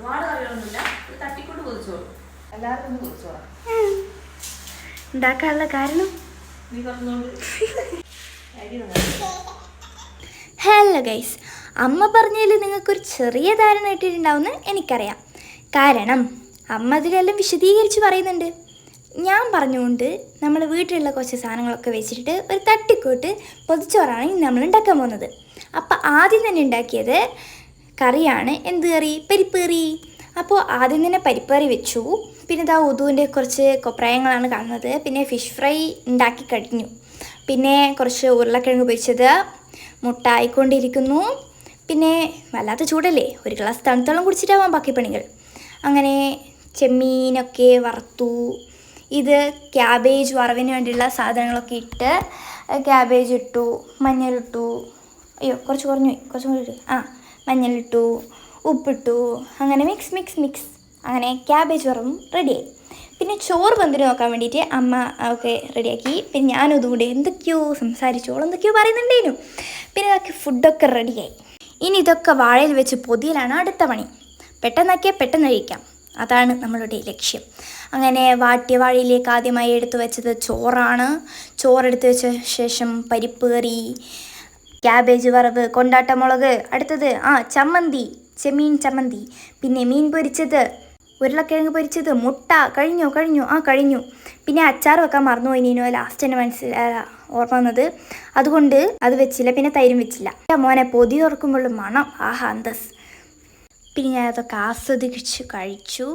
ഒരുപാട് കറികളൊന്നുമില്ല, ഒരു തട്ടിക്കൊണ്ട് പൊതിച്ചോറ്. എല്ലാവർക്കും ഒന്ന് പൊതിച്ചോറ ഉണ്ടാക്കാനുള്ള കാരണം നീ പറഞ്ഞോണ്ട്. ഹലോ ഗൈസ്, അമ്മ പറഞ്ഞതിൽ നിങ്ങൾക്കൊരു ചെറിയ ധാരണ ഇട്ടിട്ടുണ്ടാവുമെന്ന് എനിക്കറിയാം. കാരണം അമ്മ അതിലെല്ലാം വിശദീകരിച്ച് പറയുന്നുണ്ട്. ഞാൻ പറഞ്ഞുകൊണ്ട് നമ്മൾ വീട്ടിലുള്ള കുറച്ച് സാധനങ്ങളൊക്കെ വെച്ചിട്ട് ഒരു തട്ടിക്കൂട്ട് പൊതിച്ചോറാണ് ഇന്ന് നമ്മൾ ഉണ്ടാക്കാൻ പോകുന്നത്. അപ്പോൾ ആദ്യം തന്നെ ഉണ്ടാക്കിയത് കറിയാണ്. എന്ത് കറി? പരിപ്പ് കറി. അപ്പോൾ ആദ്യം തന്നെ പരിപ്പ് കറി വെച്ചു. പിന്നെ ഇതാ ഉദുവിൻ്റെ കുറച്ച് കൊപ്രായങ്ങളാണ് കാണുന്നത്. പിന്നെ ഫിഷ് ഫ്രൈ ഉണ്ടാക്കി കഴിഞ്ഞു. പിന്നെ കുറച്ച് ഉരുളക്കിഴങ്ങ് പൊരിച്ചത്, മുട്ട ആയിക്കൊണ്ടിരിക്കുന്നു. പിന്നെ വല്ലാത്ത ചൂടല്ലേ, ഒരു ഗ്ലാസ് തണുത്തോളം കുടിച്ചിട്ടാവാം ബാക്കി പണികൾ. അങ്ങനെ ചെമ്മീനൊക്കെ വറുത്തു. ഇത് ക്യാബേജ് വറവിന് വേണ്ടിയുള്ള സാധനങ്ങളൊക്കെ ഇട്ട് ക്യാബേജ് ഇട്ടു, മഞ്ഞളിട്ടു. അയ്യോ കുറച്ച് കുറഞ്ഞു, കുറച്ചും കൂടി മഞ്ഞളിട്ടു, ഉപ്പിട്ടു. അങ്ങനെ മിക്സ് അങ്ങനെ ക്യാബേജ് വറവും റെഡിയായി. പിന്നെ ചോറ് പന്തിന് നോക്കാൻ വേണ്ടിയിട്ട് അമ്മ ഒക്കെ റെഡിയാക്കി. പിന്നെ ഞാനും ഇതുകൂടെ എന്തൊക്കെയോ സംസാരിച്ചോളം എന്തൊക്കെയോ പറയുന്നുണ്ടേനു. പിന്നെ ഇതൊക്കെ ഫുഡൊക്കെ റെഡിയായി. ഇനി ഇതൊക്കെ വാഴയിൽ വെച്ച് പൊതിയലാണ് അടുത്ത പണി. പെട്ടെന്നാക്കിയാൽ പെട്ടെന്ന് കഴിക്കാം, അതാണ് നമ്മളുടെ ലക്ഷ്യം. അങ്ങനെ വാട്ടിയ വാഴയിലേക്ക് ആദ്യമായി എടുത്തു വെച്ചത് ചോറാണ്. ചോറെടുത്ത് വെച്ച ശേഷം പരിപ്പ് കറി, ക്യാബേജ് വറവ്, കൊണ്ടാട്ട മുളക്, അടുത്തത് ചമ്മന്തി, ചെമ്മീൻ ചമ്മന്തി, പിന്നെ മീൻ പൊരിച്ചത്, ഉരുളക്കിഴങ്ങ് പൊരിച്ചത്, മുട്ട. കഴിഞ്ഞു. പിന്നെ അച്ചാർ വെക്കാൻ മറന്നു പോയിനോ, ലാസ്റ്റ് തന്നെ ഓർമ്മ വന്നത്. അതുകൊണ്ട് അത് വെച്ചില്ല. പിന്നെ തൈരും വെച്ചില്ല. മോനെ പൊതി തുറക്കുമ്പോഴും മണം അന്തസ്. പിന്നെ ഞാൻ അതൊക്കെ ആസ്വദിച്ച് കഴിച്ചു.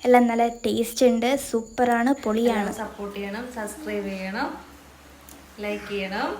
എല്ലാം നല്ല ടേസ്റ്റ് ഉണ്ട്, സൂപ്പറാണ്, പൊളിയാണ്. സപ്പോർട്ട് ചെയ്യണം, സബ്സ്ക്രൈബ് ചെയ്യണം, ലൈക്ക് ചെയ്യണം.